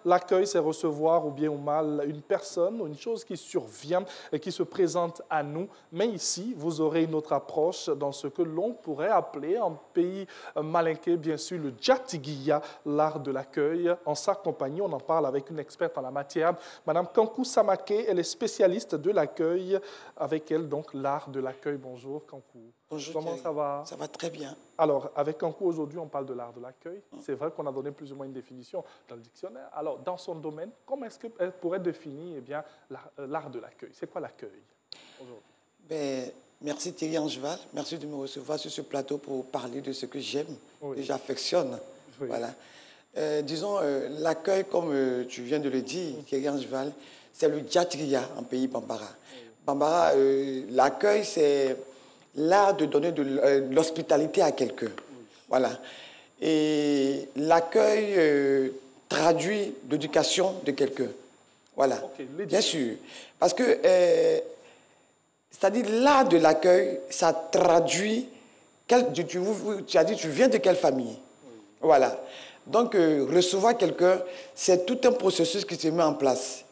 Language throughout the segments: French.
L'accueil, c'est recevoir ou bien ou mal une personne ou une chose qui survient et qui se présente à nous. Mais ici, vous aurez une autre approche dans ce que l'on pourrait appeler en pays malinké, bien sûr, le Djatigiya, l'art de l'accueil. En sa compagnie, on en parle avec une experte en la matière, Madame Kankou Samake. Elle est spécialiste de l'accueil. Avec elle, donc, l'art de l'accueil. Bonjour, Kankou. Bonjour, Comment ça va? Ça va très bien. Alors, avec Kankou, aujourd'hui, on parle de l'art de l'accueil. C'est vrai qu'on a donné plus ou moins une définition dans le dictionnaire. Alors, dans son domaine, comment est-ce qu'elle pourrait définir l'art de l'accueil? C'est quoi l'accueil aujourd'hui? Merci Thierry Angeval. Merci de me recevoir sur ce plateau pour parler de ce que j'aime, Oui. que j'affectionne. Oui. Voilà. Disons, l'accueil, comme tu viens de le dire, Thierry Angeval, c'est le Djatigiya en pays Bambara. Bambara, l'accueil, c'est l'art de donner de l'hospitalité à quelqu'un. Voilà. Et l'accueil traduit l'éducation de quelqu'un. Voilà. Okay, bien sûr. Parce que, c'est-à-dire, l'art de l'accueil, ça traduit, tu as dit, tu viens de quelle famille? Voilà. Donc, recevoir quelqu'un, c'est tout un processus qui se met en place.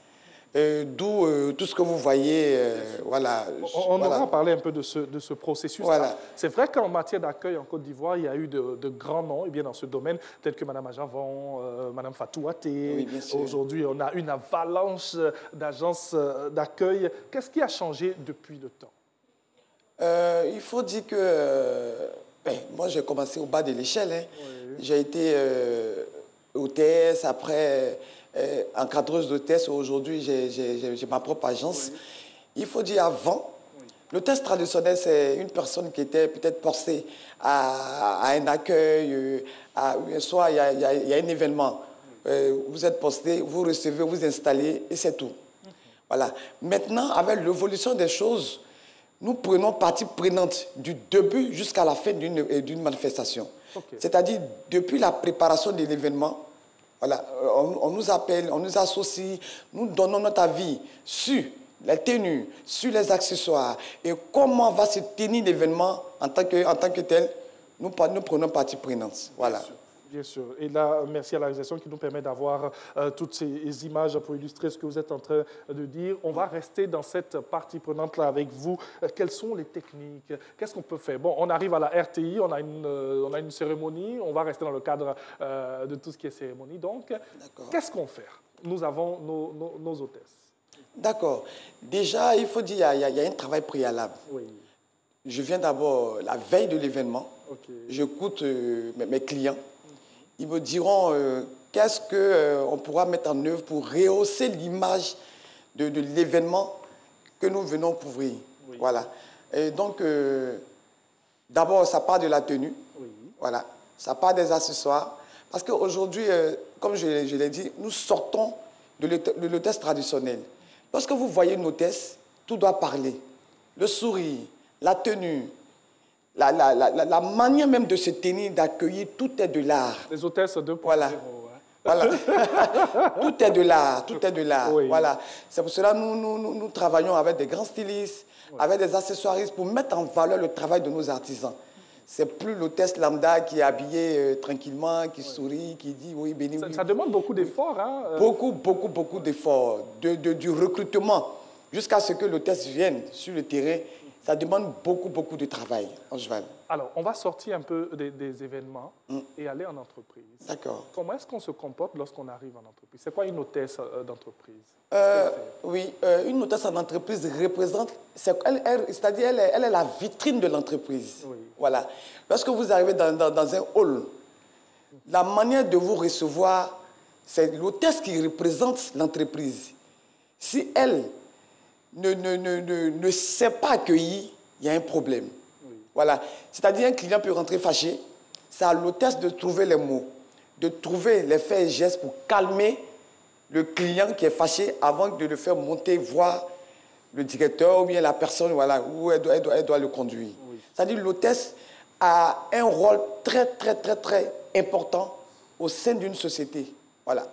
D'où tout ce que vous voyez, voilà. On aura parlé un peu de ce processus. Voilà. C'est vrai qu'en matière d'accueil en Côte d'Ivoire, il y a eu de grands noms et bien dans ce domaine, tels que Mme Ajavon, Mme Fatouate. Oui, aujourd'hui, on a une avalanche d'agences d'accueil. Qu'est-ce qui a changé depuis le temps? Il faut dire que moi, j'ai commencé au bas de l'échelle. Hein. Oui. J'ai été hôtesse, après encadreuse d'hôtesse. Aujourd'hui, j'ai ma propre agence. Oui. Il faut dire avant, l'hôtesse traditionnelle, c'est une personne qui était peut-être forcée à un accueil, soit il y a un événement. Vous êtes posté, vous recevez, vous installez et c'est tout. Voilà. Maintenant, avec l'évolution des choses, nous prenons partie prenante du début jusqu'à la fin d'une manifestation. Okay. C'est-à-dire, depuis la préparation de l'événement, voilà, on nous appelle, on nous associe, nous donnons notre avis sur les tenues, sur les accessoires et comment va se tenir l'événement en tant que tel. Nous prenons partie prenante. Voilà. Bien sûr. Et là, merci à la réalisation qui nous permet d'avoir toutes ces images pour illustrer ce que vous êtes en train de dire. On va rester dans cette partie prenante-là avec vous. Quelles sont les techniques? Qu'est-ce qu'on peut faire? Bon, on arrive à la RTI, on a une cérémonie. On va rester dans le cadre de tout ce qui est cérémonie. Donc, qu'est-ce qu'on fait? Nous avons nos hôtesses. D'accord. Déjà, il faut dire qu'il y a un travail préalable. Oui. Je viens d'abord, la veille de l'événement, j'écoute mes clients. Ils me diront qu'est-ce qu'on pourra mettre en œuvre pour rehausser l'image de l'événement que nous venons couvrir. Oui. Voilà. Et donc, d'abord, ça part de la tenue. Oui. Voilà. Ça part des accessoires. Parce qu'aujourd'hui, comme je l'ai dit, nous sortons de l'hôtesse traditionnelle. Lorsque vous voyez une hôtesse, tout doit parler. Le sourire, la tenue, la manière même de se tenir, d'accueillir, tout est de l'art. Les hôtesses 2.0. Voilà. Voilà. Tout est de l'art, tout est de l'art. Oui. Voilà. C'est pour cela que nous travaillons avec des grands stylistes, avec des accessoiristes pour mettre en valeur le travail de nos artisans. C'est plus l'hôtesse lambda qui est habillée tranquillement, qui sourit, qui dit oui, béni. Ça demande beaucoup d'efforts. Hein, Beaucoup d'efforts. Du recrutement jusqu'à ce que l'hôtesse vienne sur le terrain. Ça demande beaucoup de travail, Angeval. Alors, on va sortir un peu des événements et aller en entreprise. D'accord. Comment est-ce qu'on se comporte lorsqu'on arrive en entreprise? C'est quoi une hôtesse d'entreprise? Oui, une hôtesse en entreprise représente, c'est-à-dire elle est la vitrine de l'entreprise. Oui. Voilà. Lorsque vous arrivez dans un hall, la manière de vous recevoir, c'est l'hôtesse qui représente l'entreprise. Si elle ne sait pas accueillir, il y a un problème. Oui. Voilà. C'est-à-dire un client peut rentrer fâché, c'est à l'hôtesse de trouver les mots, de trouver les faits et gestes pour calmer le client qui est fâché avant de le faire monter voir le directeur ou bien la personne voilà, où elle doit le conduire. Oui. C'est-à-dire l'hôtesse a un rôle très important au sein d'une société. Voilà.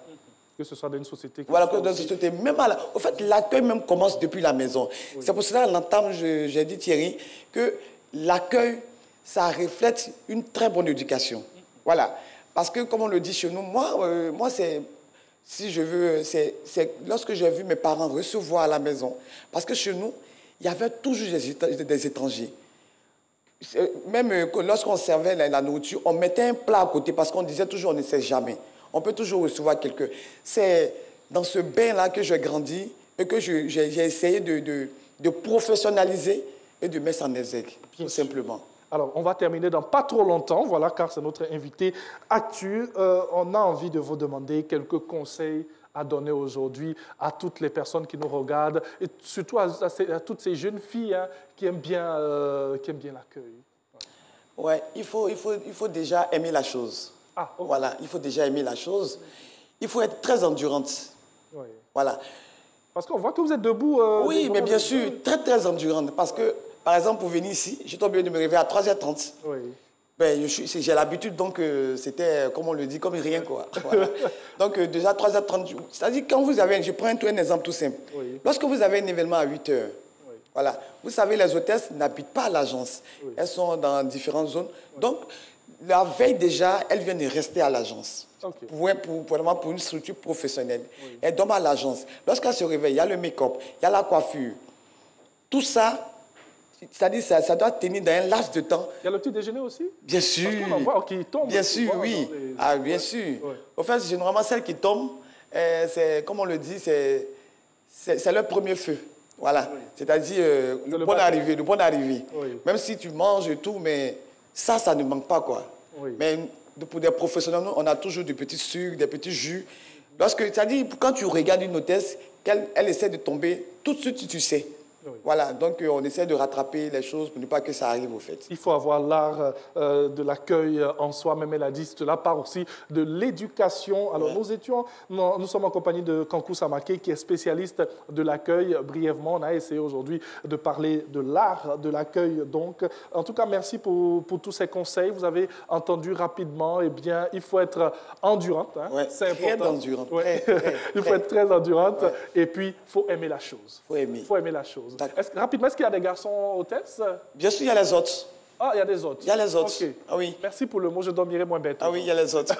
Que ce soit dans une société. Voilà, que dans une société. Même au fait, l'accueil même commence depuis la maison. Oui. C'est pour cela, à l'entame, j'ai dit, Thierry, que l'accueil, ça reflète une très bonne éducation. Voilà. Parce que, comme on le dit chez nous, moi si je veux, c'est lorsque j'ai vu mes parents recevoir à la maison. Parce que chez nous, il y avait toujours des étrangers. Même lorsqu'on servait la nourriture, on mettait un plat à côté parce qu'on disait toujours on ne sait jamais. On peut toujours recevoir quelqu'un. C'est dans ce bain-là que j'ai grandi et que j'ai essayé de professionnaliser et de mettre en exergue, tout simplement. Alors, on va terminer dans pas trop longtemps, voilà, car c'est notre invité actu. On a envie de vous demander quelques conseils à donner aujourd'hui à toutes les personnes qui nous regardent et surtout à toutes ces jeunes filles hein, qui aiment bien l'accueil. Ouais, il faut déjà aimer la chose. Ah, okay. Voilà, il faut déjà aimer la chose. Il faut être très endurante. Oui. Voilà. Parce qu'on voit que vous êtes debout. Oui, mais bien sûr, très endurante. Parce que, par exemple, pour venir ici, j'ai obligé de me réveiller à 3h30. Oui. Ben, j'ai l'habitude, donc c'était, comme on le dit, comme rien, quoi. Voilà. Donc, déjà 3h30, c'est-à-dire quand vous avez, je prends un exemple tout simple. Oui. Lorsque vous avez un événement à 8h, oui. Voilà, vous savez, les hôtesses n'habitent pas à l'agence. Oui. Elles sont dans différentes zones. Oui. Donc, la veille déjà, elles viennent de rester à l'agence. Okay. Pour une structure professionnelle. Oui. Elles dorment à l'agence. Lorsqu'elles se réveillent, il y a le make-up, il y a la coiffure. Tout ça, c'est-à-dire ça doit tenir dans un laps de temps. Il y a le petit déjeuner aussi? Bien sûr. Parce qu'on en voit qui tombe. Bien sûr, oui. Ah, bien sûr. Oui. Au fait, généralement, celles qui tombent, c'est, comme on le dit, c'est leur premier feu. Voilà. Oui. C'est-à-dire le bon arrivée. Oui. Même si tu manges et tout, mais ça ne manque pas, quoi. Oui. Mais pour des professionnels, on a toujours des petits sucres, des petits jus. C'est-à-dire, quand tu regardes une hôtesse, elle essaie de tomber, tout de suite, tu sais. Oui. Voilà, donc on essaie de rattraper les choses pour ne pas que ça arrive au fait. Il faut avoir l'art de l'accueil en soi, même elle a dit, cela part aussi de l'éducation. Alors nous sommes en compagnie de Kankou Samake qui est spécialiste de l'accueil. Brièvement, on a essayé aujourd'hui de parler de l'art de l'accueil. Donc, en tout cas, merci pour tous ces conseils. Vous avez entendu rapidement, eh bien, il faut être endurante. Hein, ouais, c'est important. Très endurante. Ouais. Il faut être très endurante. Ouais. Et puis, il faut aimer la chose. Il faut aimer la chose. Rapidement, est-ce qu'il y a des garçons hôtesses? Bien sûr, il y a les autres. Ah, il y a des autres. Il y a les autres. Okay. Ah oui. Merci pour le mot, je dormirai moins bête. Ah oui, il y a les autres.